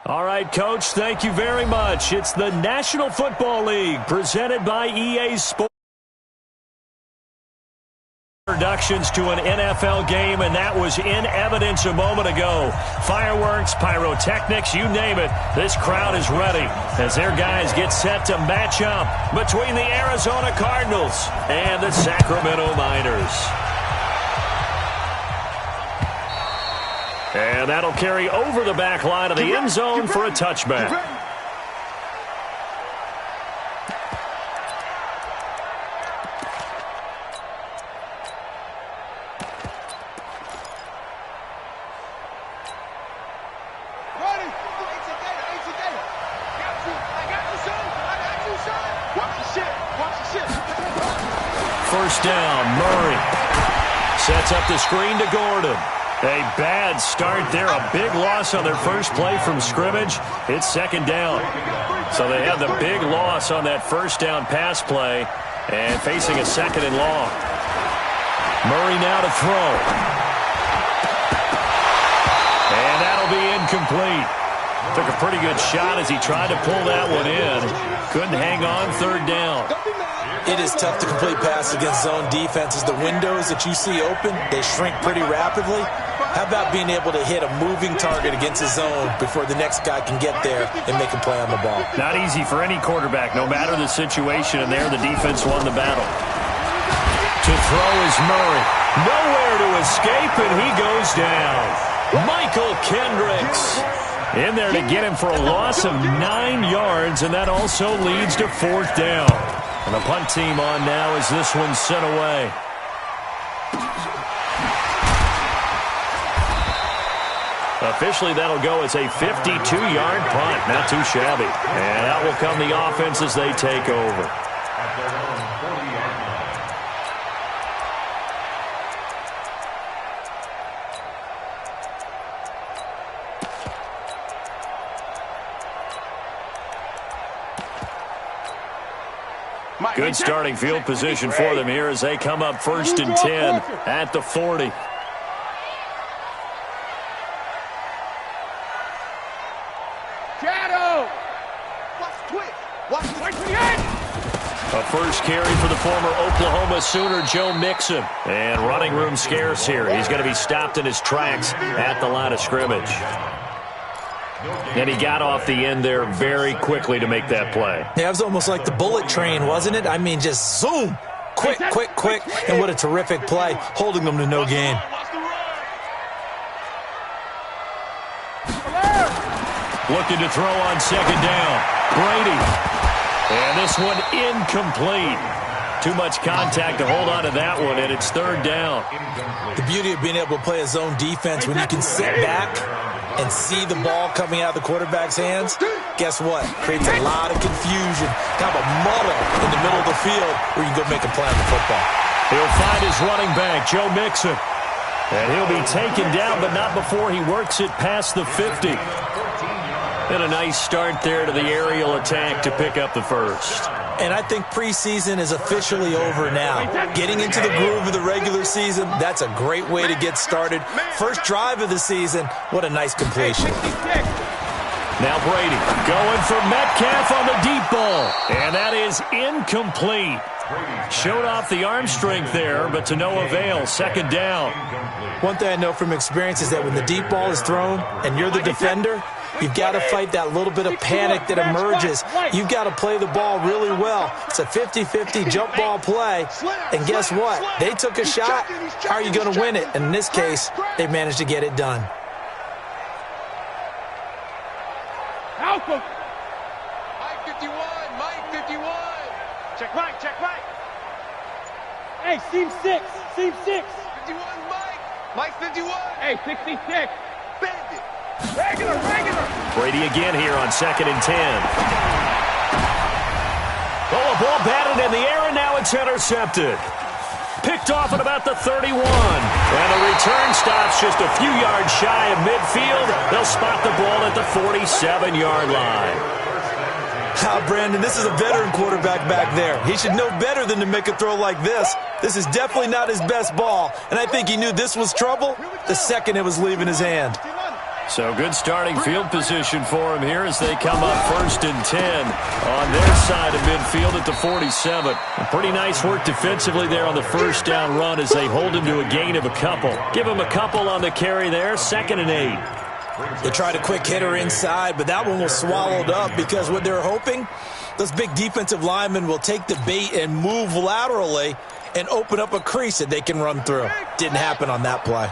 All right, Coach, thank you very much. It's the National Football League presented by EA Sports. Introductions to an NFL game, and that was in evidence a moment ago. Fireworks, pyrotechnics, you name it. This crowd is ready as their guys get set to match up between the Arizona Cardinals and the Sacramento Miners. And that'll carry over the back line of the end zone for a touchback. First down, Murray sets up the screen to Gordon. A bad start there, a big loss on their first play from scrimmage. It's second down. So they had the big loss on that first down pass play and facing a second and long. Murray now to throw. And that'll be incomplete. Took a pretty good shot as he tried to pull that one in. Couldn't hang on third down. It is tough to complete passes against zone defenses. The windows that you see open, they shrink pretty rapidly. How about being able to hit a moving target against a zone before the next guy can get there and make a play on the ball? Not easy for any quarterback, no matter the situation, and there the defense won the battle. To throw is Murray. Nowhere to escape, and he goes down. Michael Kendricks in there to get him for a loss of 9 yards, and that also leads to fourth down. And the punt team on now as this one's sent away. Officially, that'll go as a 52-yard punt. Not too shabby. And out will come the offense as they take over. Good starting field position for them here as they come up first and 10 at the 40. A first carry for the former Oklahoma Sooner, Joe Mixon. And running room scarce here. He's going to be stopped in his tracks at the line of scrimmage. And he got off the end there very quickly to make that play. Yeah, it was almost like the bullet train, wasn't it? I mean, just zoom. Quick, quick, quick. And what a terrific play, holding them to no gain. Looking to throw on second down. Brady. And this one incomplete. Too much contact to hold on to that one, and it's third down. The beauty of being able to play a zone defense when you can sit back and see the ball coming out of the quarterback's hands, guess what? Creates a lot of confusion, kind of a muddle in the middle of the field where you can go make a play on the football. He'll find his running back, Joe Mixon. And he'll be taken down, but not before he works it past the 50. And a nice start there to the aerial attack to pick up the first. And I think preseason is officially over now. Getting into the groove of the regular season, that's a great way to get started. First drive of the season, what a nice completion. Now Brady going for Metcalf on the deep ball. And that is incomplete. Showed off the arm strength there, but to no avail. Second down. One thing I know from experience is that when the deep ball is thrown and you're the defender, you've got to fight that little bit of panic that emerges. You've got to play the ball really well. It's a 50-50 jump ball play. And guess what? They took a shot. How are you going to win it? And in this case, they managed to get it done. Malcolm. Mike 51. Mike 51. Check right. Check right. Hey, seam 6. Seam 6. 51, Mike. Mike 51. Hey, 66. Bandit. Regular. Brady again here on second and 10. Oh, a ball batted in the air, and now it's intercepted. Picked off at about the 31. And the return stops just a few yards shy of midfield. They'll spot the ball at the 47-yard line. Brandon, this is a veteran quarterback back there. He should know better than to make a throw like this. This is definitely not his best ball, and I think he knew this was trouble the second it was leaving his hand. So good starting field position for him here as they come up 1st and 10 on their side of midfield at the 47. Pretty nice work defensively there on the first down run as they hold him to a gain of a couple. Give him a couple on the carry there, 2nd and 8. They tried a quick hitter inside, but that one was swallowed up because what they're hoping, those big defensive linemen will take the bait and move laterally and open up a crease that they can run through. Didn't happen on that play.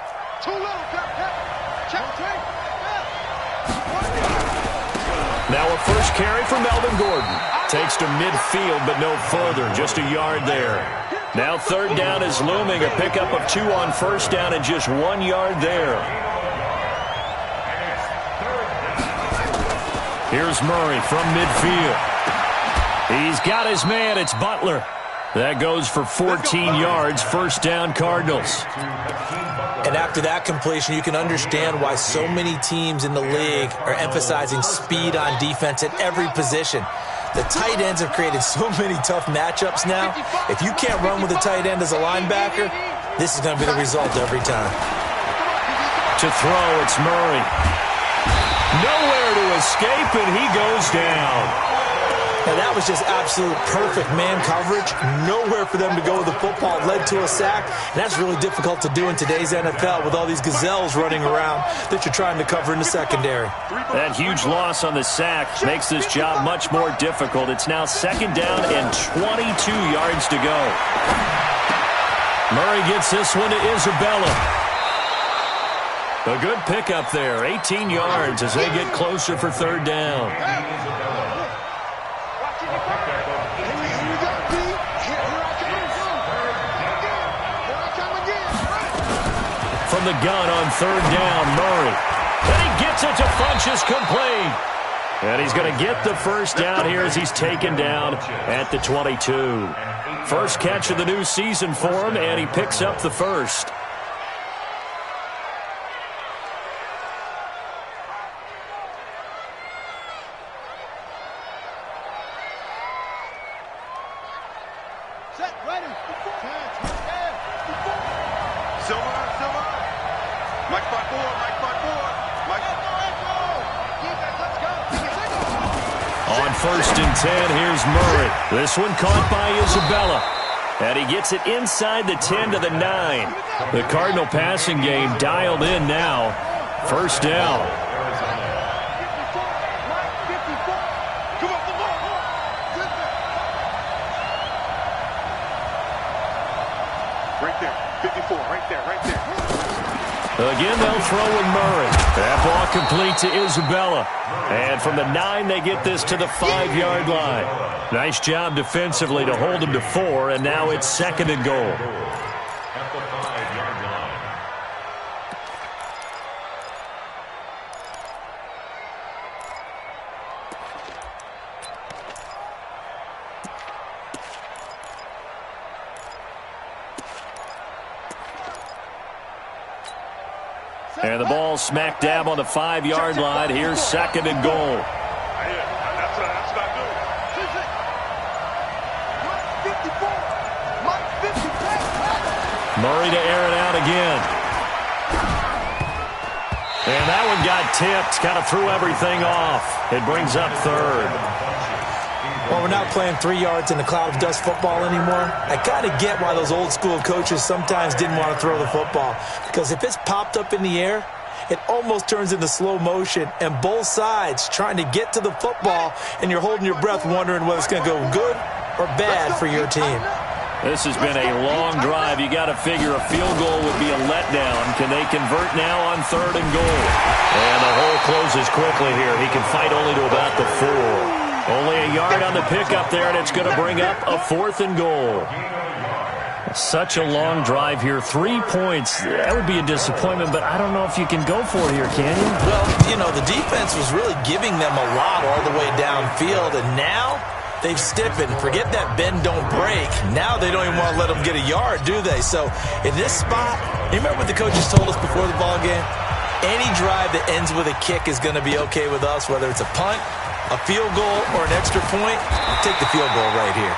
Now a first carry for Melvin Gordon. Takes to midfield, but no further. Just a yard there. Now 3rd down is looming. A pickup of 2 on 1st down and just 1 yard there. Here's Murray from midfield. He's got his man. It's Butler. That goes for 14 yards. 1st down, Cardinals. And after that completion, you can understand why so many teams in the league are emphasizing speed on defense at every position. The tight ends have created so many tough matchups now. If you can't run with a tight end as a linebacker, this is going to be the result every time. To throw, it's Murray. Nowhere to escape, and he goes down. Now, that was just absolute perfect man coverage. Nowhere for them to go with the football. Led to a sack. And that's really difficult to do in today's NFL with all these gazelles running around that you're trying to cover in the secondary. That huge loss on the sack makes this job much more difficult. It's now 2nd down and 22 yards to go. Murray gets this one to Isabella. A good pickup there. 18 yards as they get closer for 3rd down. From the gun on 3rd down, Murray. And he gets it to Funchess complete. And he's going to get the 1st down here as he's taken down at the 22. First catch of the new season for him, and he picks up the 1st. On 1st and 10, here's Murray. This one caught by Isabella. And he gets it inside the 10 to the 9. The Cardinal passing game dialed in now. 1st down. Right there. 54, right there. Again, they'll throw in Murray. That ball complete to Isabella. And from the 9, they get this to the 5-yard line. Nice job defensively to hold them to 4, and now it's 2nd and goal. At the 5-yard line. And the ball smack dab on the 5-yard line. Here's 2nd and goal. That's what I do. Murray to air it out again. And that one got tipped. Kind of threw everything off. It brings up 3rd. Well, we're not playing 3 yards in the cloud of dust football anymore. I kind of get why those old school coaches sometimes didn't want to throw the football. Because if it's popped up in the air, it almost turns into slow motion. And both sides trying to get to the football, and you're holding your breath wondering whether it's going to go good or bad for your team. This has been a long drive. You got to figure a field goal would be a letdown. Can they convert now on 3rd and goal? And the hole closes quickly here. He can fight only to about the 4. Only a yard on the pickup there, and it's going to bring up a 4th and goal. Such a long drive here. 3 points. That would be a disappointment, but I don't know if you can go for it here, can you? Well, you know, the defense was really giving them a lot all the way downfield, and now they've stiffened. Forget that bend, don't break. Now they don't even want to let them get a yard, do they? So in this spot, you remember what the coaches told us before the ball game? Any drive that ends with a kick is going to be okay with us, whether it's a punt, a field goal, or an extra point. Take the field goal right here.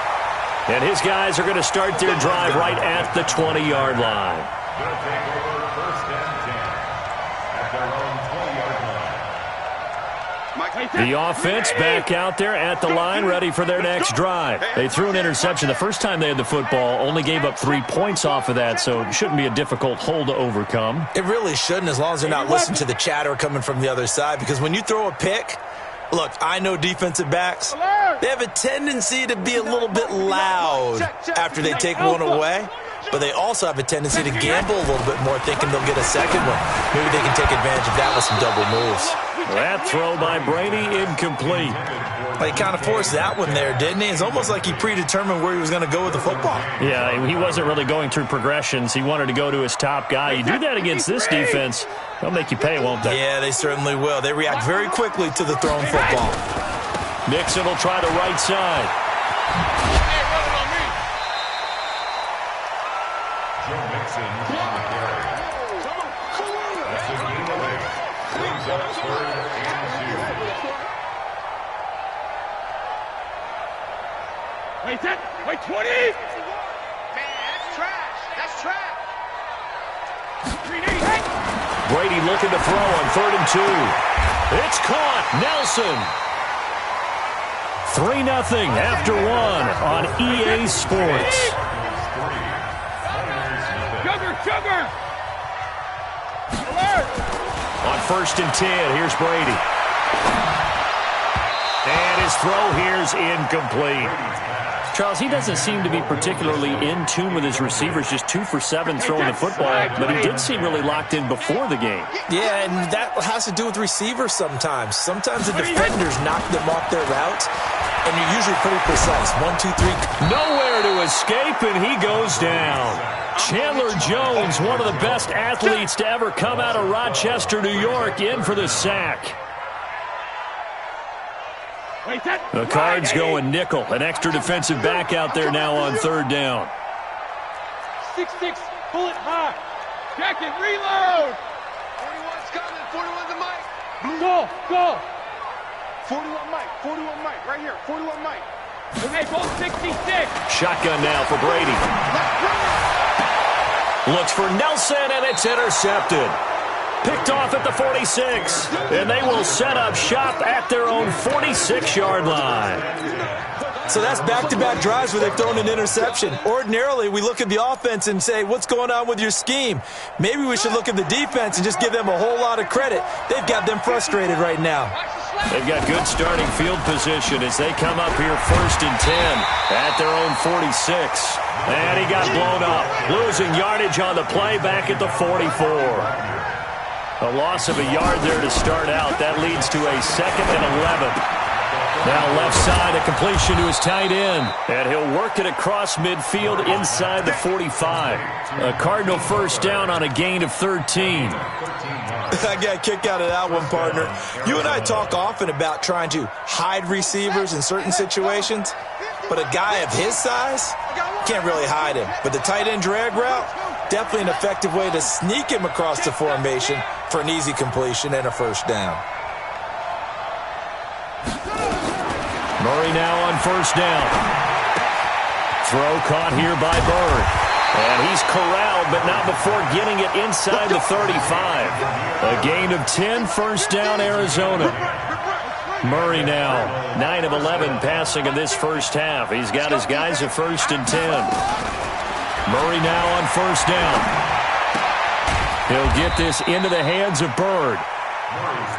And his guys are going to start their drive right at the 20-yard line. Going to take over 1st and 10 at their own 20-yard line. The offense back out there at the line, ready for their next drive. They threw an interception the first time they had the football, only gave up 3 points off of that, so it shouldn't be a difficult hole to overcome. It really shouldn't, as long as they're not listening to the chatter coming from the other side, because when you throw a pick, look, I know defensive backs, they have a tendency to be a little bit loud after they take one away, but they also have a tendency to gamble a little bit more, thinking they'll get a second one. Maybe they can take advantage of that with some double moves. That throw by Brady, incomplete. He kind of forced that one there, didn't he? It's almost like he predetermined where he was going to go with the football. Yeah, he wasn't really going through progressions. He wanted to go to his top guy. You do that against this defense, they'll make you pay, won't they? Yeah, they certainly will. They react very quickly to the thrown football. Nixon will try the right side. Joe Mixon on the carry. That's a gain of 8. Brings up 3rd and 2. Wait, 20! Man, that's trash. That's trash. Brady looking to throw on 3rd and 2. It's caught. Nelson. 3-0 after 1 on EA Sports. Sugar! On 1st and 10, here's Brady. And his throw here's incomplete. Charles, he doesn't seem to be particularly in tune with his receivers, just 2 for 7 throwing the football, but he did seem really locked in before the game. Yeah, and that has to do with receivers sometimes. Sometimes the defenders knock them off their routes, and you're usually pretty precise. 1, 2, 3. Nowhere to escape, and he goes down. Chandler Jones, one of the best athletes to ever come out of Rochester, New York, in for the sack. The Cards going nickel. An extra defensive back out there now on 3rd down. 6-6, pull it high. Jacket, reload. 41's coming. 41's the mic. Go. 41 mic. Right here. 41 mic. Okay, both 66. Shotgun now for Brady. Looks for Nelson, and it's intercepted. Picked off at the 46, and they will set up shop at their own 46-yard line. So that's back-to-back drives where they've thrown an interception. Ordinarily, we look at the offense and say, what's going on with your scheme? Maybe we should look at the defense and just give them a whole lot of credit. They've got them frustrated right now. They've got good starting field position as they come up here 1st and 10 at their own 46. And he got blown up, losing yardage on the play back at the 44. A loss of a yard there to start out. That leads to a 2nd and 11. Now left side, a completion to his tight end. And he'll work it across midfield inside the 45. A Cardinal first down on a gain of 13. I got a kick out of that one, partner. You and I talk often about trying to hide receivers in certain situations, but a guy of his size can't really hide him. But the tight end drag route, definitely an effective way to sneak him across the formation for an easy completion and a first down. Murray now on 1st down. Throw caught here by Bird. And he's corralled, but not before getting it inside the 35. A gain of 10, 1st down, Arizona. Murray now, 9 of 11 passing in this first half. He's got his guys at 1st and 10. Murray now on 1st down. He'll get this into the hands of Bird.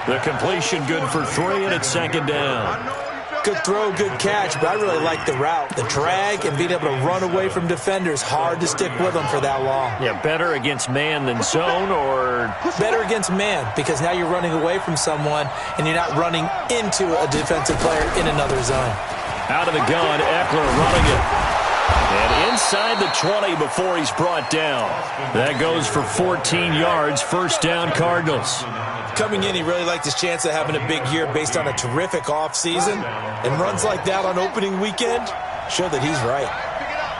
The completion good for 3, and it's 2nd down. Good throw, good catch, but I really like the route. The drag and being able to run away from defenders, hard to stick with them for that long. Yeah, better against man than zone, or? Better against man, because now you're running away from someone and you're not running into a defensive player in another zone. Out of the gun, Eckler running it. And inside the 20 before he's brought down. That goes for 14 yards, 1st down Cardinals. Coming in, he really liked his chance of having a big year based on a terrific offseason. And runs like that on opening weekend show that he's right.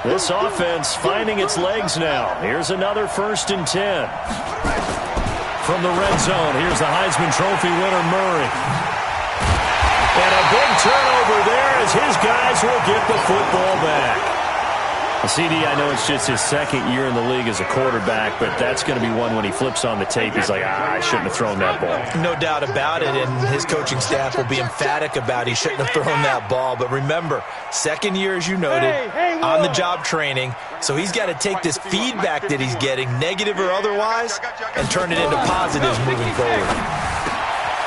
This offense finding its legs now. Here's another 1st and 10. From the red zone, here's the Heisman Trophy winner, Murray. And a big turnover there as his guys will get the football back. CD, I know it's just his second year in the league as a quarterback, but that's going to be one when he flips on the tape, he's like, I shouldn't have thrown that ball. No doubt about it, and his coaching staff will be emphatic about he shouldn't have thrown that ball. But remember, second year, as you noted, on-the-job training, so he's got to take this feedback that he's getting, negative or otherwise, and turn it into positives moving forward.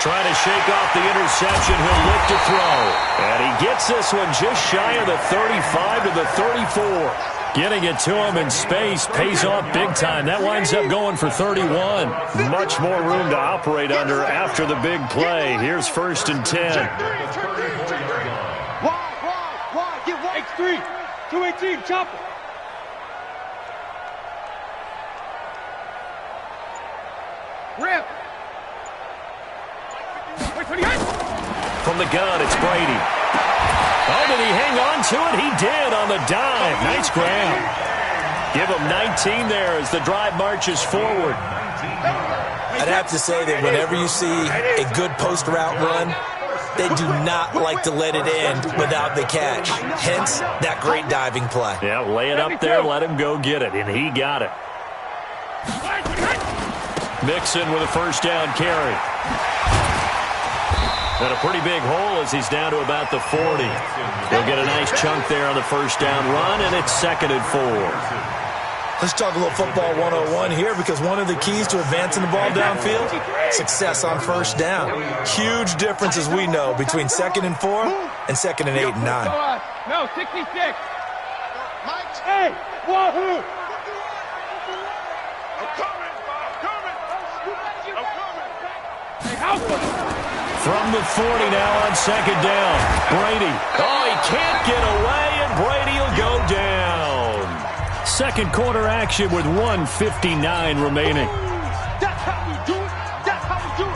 Trying to shake off the interception. He'll look to throw. And he gets this one just shy of the 35 to the 34. Getting it to him in space pays off big time. That winds up going for 31. Much more room to operate under after the big play. Here's 1st and 10. Wide, get wide. X3, 218, chopper. Ramp. From the gun, it's Brady. Oh, did he hang on to it? He did on the dive. Nice grab. Give him 19 there as the drive marches forward. I'd have to say that whenever you see a good post route run, they do not like to let it end without the catch. Hence, that great diving play. Yeah, lay it up there, let him go get it, and he got it. Mixon with a 1st down carry. And a pretty big hole as he's down to about the 40. He'll get a nice chunk there on the 1st down run, and it's 2nd and 4. Let's talk a little football 101 here, because one of the keys to advancing the ball downfield, success on 1st down. Huge difference, as we know, between 2nd and 4 and 2nd and 8 and 9. No, 66. Hey, wahoo! I'm coming. Hey, house. From the 40 now on 2nd down. Brady. Oh, he can't get away, and Brady will go down. Second quarter action with 1:59 remaining. That's how we do it. That's how we do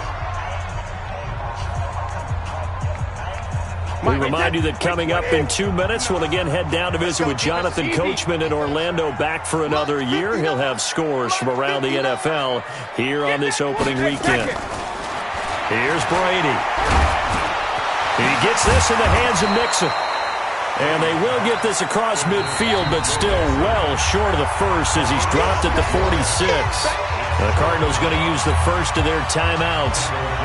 it. We remind you that coming up in 2 minutes, we'll again head down to visit with Jonathan Coachman in Orlando, back for another year. He'll have scores from around the NFL here on this opening weekend. Here's Brady. He gets this in the hands of Mixon. And they will get this across midfield, but still well short of the first as he's dropped at the 46. The Cardinals going to use the first of their timeouts.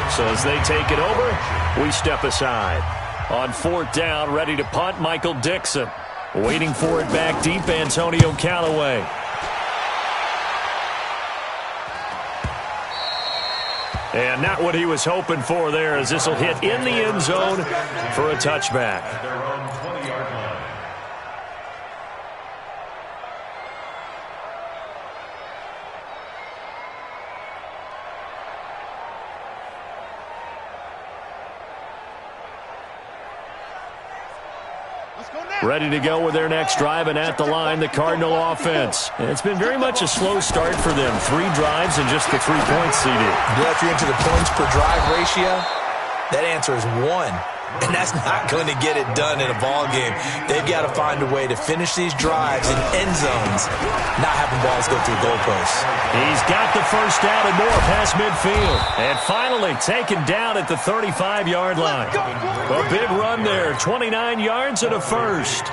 So as they take it over, we step aside. On 4th down, ready to punt, Michael Dixon. Waiting for it back deep, Antonio Callaway. And not what he was hoping for there, as this will hit in the end zone for a touchback. Ready to go with their next drive, and at the line, the Cardinal offense. And it's been very much a slow start for them. 3 drives and just the 3 points, CD. Well, if you're into the points per drive ratio, that answer is 1. And that's not going to get it done in a ball game. They've got to find a way to finish these drives in end zones, not having balls go through goalposts. He's got the 1st down and more past midfield. And finally taken down at the 35-yard line. A big run there, 29 yards and a 1st.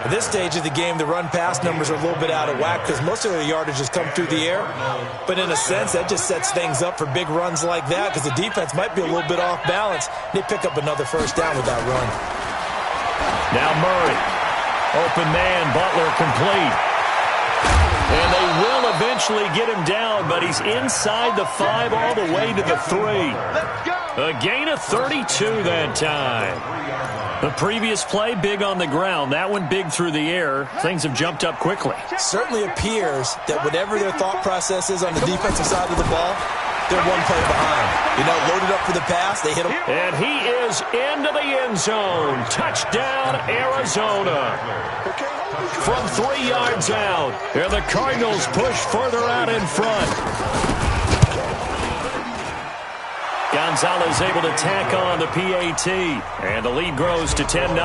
At this stage of the game, the run-pass numbers are a little bit out of whack because most of their yardage has come through the air. But in a sense, that just sets things up for big runs like that because the defense might be a little bit off balance. They pick up another 1st down with that run. Now Murray. Open man, Butler complete. And they will eventually get him down, but he's inside the 5 all the way to the 3. A gain of 32 that time. The previous play, big on the ground. That one big through the air. Things have jumped up quickly. Certainly appears that whatever their thought process is on the defensive side of the ball, they're one play behind. You know, loaded up for the pass, they hit him. And he is into the end zone. Touchdown, Arizona. From 3 yards out. And the Cardinals push further out in front. Gonzalez able to tack on the PAT. And the lead grows to 10-0.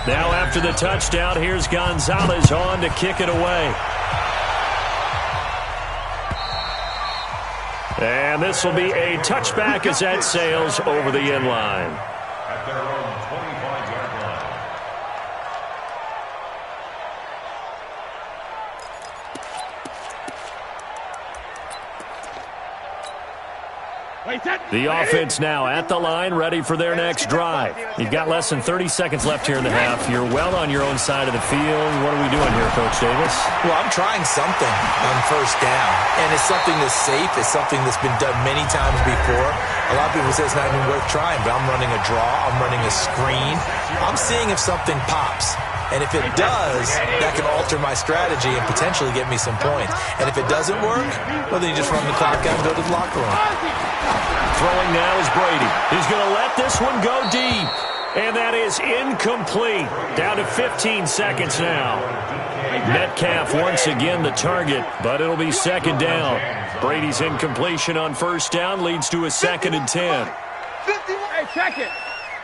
Now after the touchdown, here's Gonzalez on to kick it away. And this will be a touchback as that sails over the end line. At their own 25-yard line. The offense now at the line, ready for their next drive. You've got less than 30 seconds left here in the half. You're well on your own side of the field. What are we doing here, Coach Davis? Well, I'm trying something on first down, and it's something that's safe. It's something that's been done many times before. A lot of people say it's not even worth trying, but I'm running a draw. I'm running a screen. I'm seeing if something pops. And if it does, that can alter my strategy and potentially get me some points. And if it doesn't work, well, then you just run the clock out and go to the locker room. Throwing now is Brady. He's going to let this one go deep. And that is incomplete. Down to 15 seconds now. Metcalf once again the target, but it'll be second down. Brady's incompletion on first down leads to a 2nd and 10. 51. Hey, check it.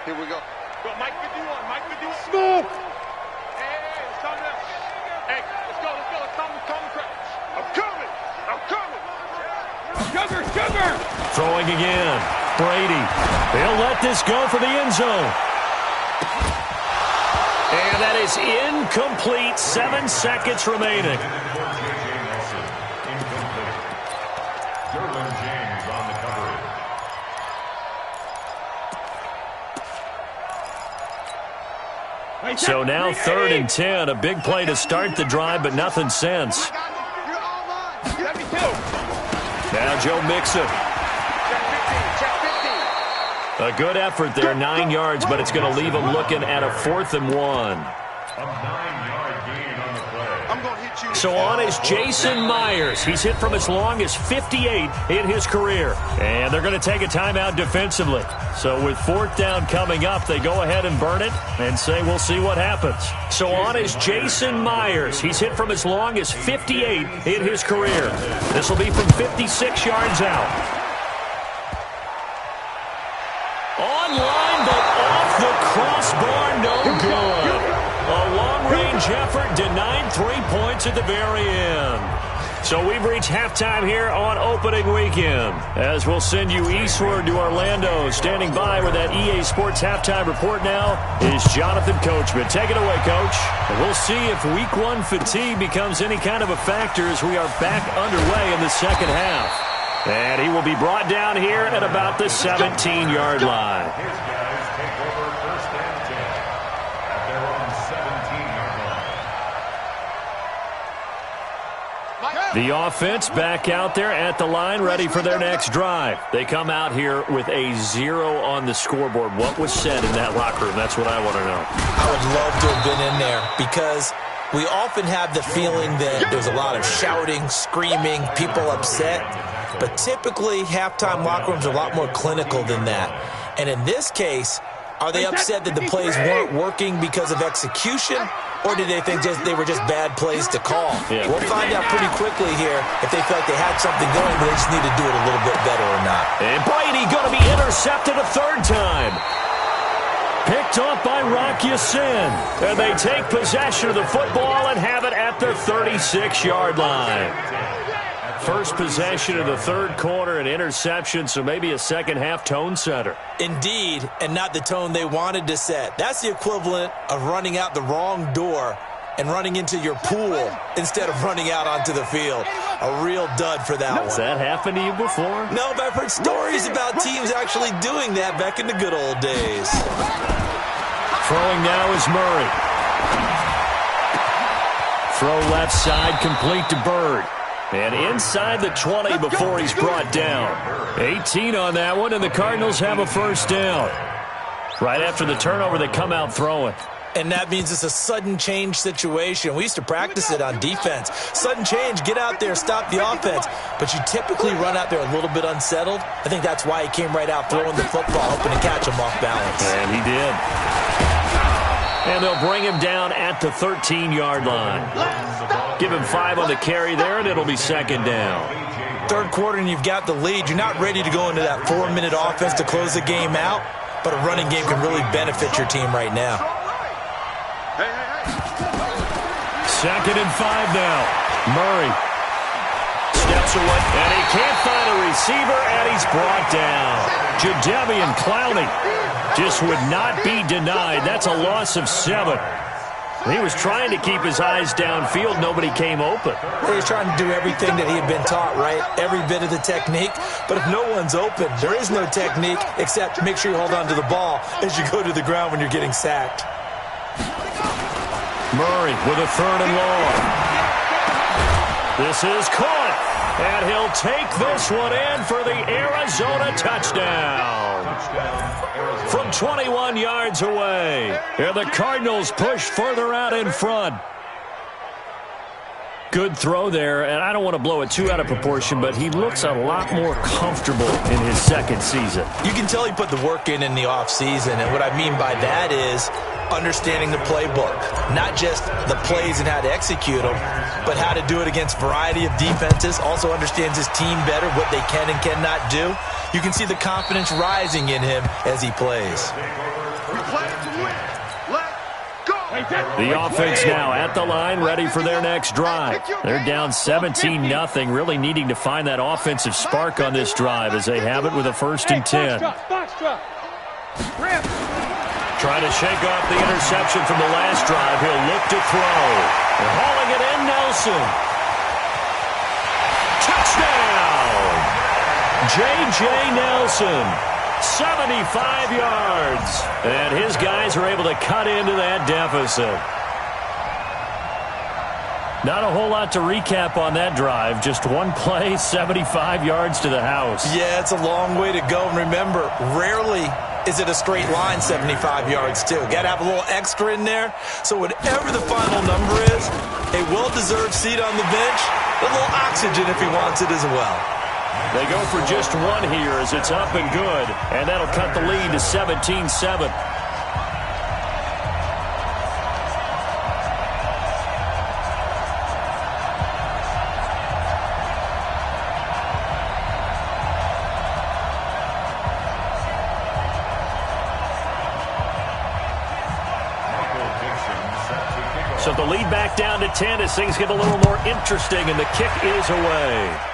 Here we go. Go, Mike 51. Mike 51. Smooth. Sugar! Throwing again. Brady. They'll let this go for the end zone. And that is incomplete. 7 seconds remaining. So now 3rd and 10. A big play to start the drive, but nothing since. Now Joe Mixon. A good effort there, 9 yards, but it's going to leave him looking at a 4th and 1. A 9-yard gain on the play. I'm going to hit you. So on is Jason Myers. He's hit from as long as 58 in his career. And they're going to take a timeout defensively. So with 4th down coming up, they go ahead and burn it and say we'll see what happens. So on is Jason Myers. He's hit from as long as 58 in his career. This will be from 56 yards out. Online, but off the crossbar, no good. A long-range effort denied 3 points at the very end. So we've reached halftime here on opening weekend. As we'll send you eastward to Orlando. Standing by with that EA Sports halftime report now is Jonathan Coachman. Take it away, Coach. And we'll see if Week 1 fatigue becomes any kind of a factor as we are back underway in the second half. And he will be brought down here at about the 17-yard line. His guys take over 1st and 10 at their own 17-yard line. The offense back out there at the line, ready for their next drive. They come out here with a 0 on the scoreboard. What was said in that locker room? That's what I want to know. I would love to have been in there because we often have the feeling that there's a lot of shouting, screaming, people upset. But typically, halftime locker rooms are a lot more clinical than that. And in this case, are they upset that the plays weren't working because of execution? Or did they think they were just bad plays to call? Yeah. We'll find out pretty quickly here if they felt like they had something going, but they just need to do it a little bit better or not. And Brady going to be intercepted a 3rd time. Picked off by Rock Ya-Sin. And they take possession of the football and have it at the 36-yard line. First possession of the 3rd quarter, an interception, so maybe a second-half tone setter. Indeed, and not the tone they wanted to set. That's the equivalent of running out the wrong door and running into your pool instead of running out onto the field. A real dud for that one. Has that happened to you before? No, but I've heard stories about teams actually doing that back in the good old days. Throwing now is Murray. Throw left side, complete to Bird. And inside the 20 before he's brought down. 18 on that one, and the Cardinals have a 1st down. Right after the turnover, they come out throwing. And that means it's a sudden change situation. We used to practice it on defense. Sudden change, get out there, stop the offense. But you typically run out there a little bit unsettled. I think that's why he came right out throwing the football, hoping to catch him off balance. And he did. And they'll bring him down at the 13-yard line. Give him 5 on the carry there, and it'll be 2nd down. 3rd quarter, and you've got the lead. You're not ready to go into that 4-minute offense to close the game out, but a running game can really benefit your team right now. 2nd and 5 now. Murray steps away, and he can't find a receiver, and he's brought down. Jadeveon Clowney just would not be denied. That's a loss of 7. He was trying to keep his eyes downfield. Nobody came open. He was trying to do everything that he had been taught, right? Every bit of the technique. But if no one's open, there is no technique except make sure you hold on to the ball as you go to the ground when you're getting sacked. Murray with a 3rd and long. This is caught, and he'll take this one in for the Arizona touchdown. From 21 yards away, and the Cardinals push further out in front. Good throw there, and I don't want to blow it too out of proportion, but he looks a lot more comfortable in his second season. You can tell he put the work in the offseason, and what I mean by that is understanding the playbook. Not just the plays and how to execute them, but how to do it against a variety of defenses. Also understands his team better, what they can and cannot do. You can see the confidence rising in him as he plays. The offense now at the line, ready for their next drive. They're down 17-0, really needing to find that offensive spark on this drive as they have it with a 1st and 10. Trying to shake off the interception from the last drive. He'll look to throw. They're hauling it in, Nelson. Touchdown! J.J. Nelson, 75 yards. And his guys are able to cut into that deficit. Not a whole lot to recap on that drive. Just one play, 75 yards to the house. Yeah, it's a long way to go. And remember, rarely is it a straight line 75 yards, too. Got to have a little extra in there. So whatever the final number is, a well-deserved seat on the bench, a little oxygen if he wants it as well. They go for just one here as it's up and good, and that'll cut the lead to 17-7. So the lead back down to 10 as things get a little more interesting, and the kick is away.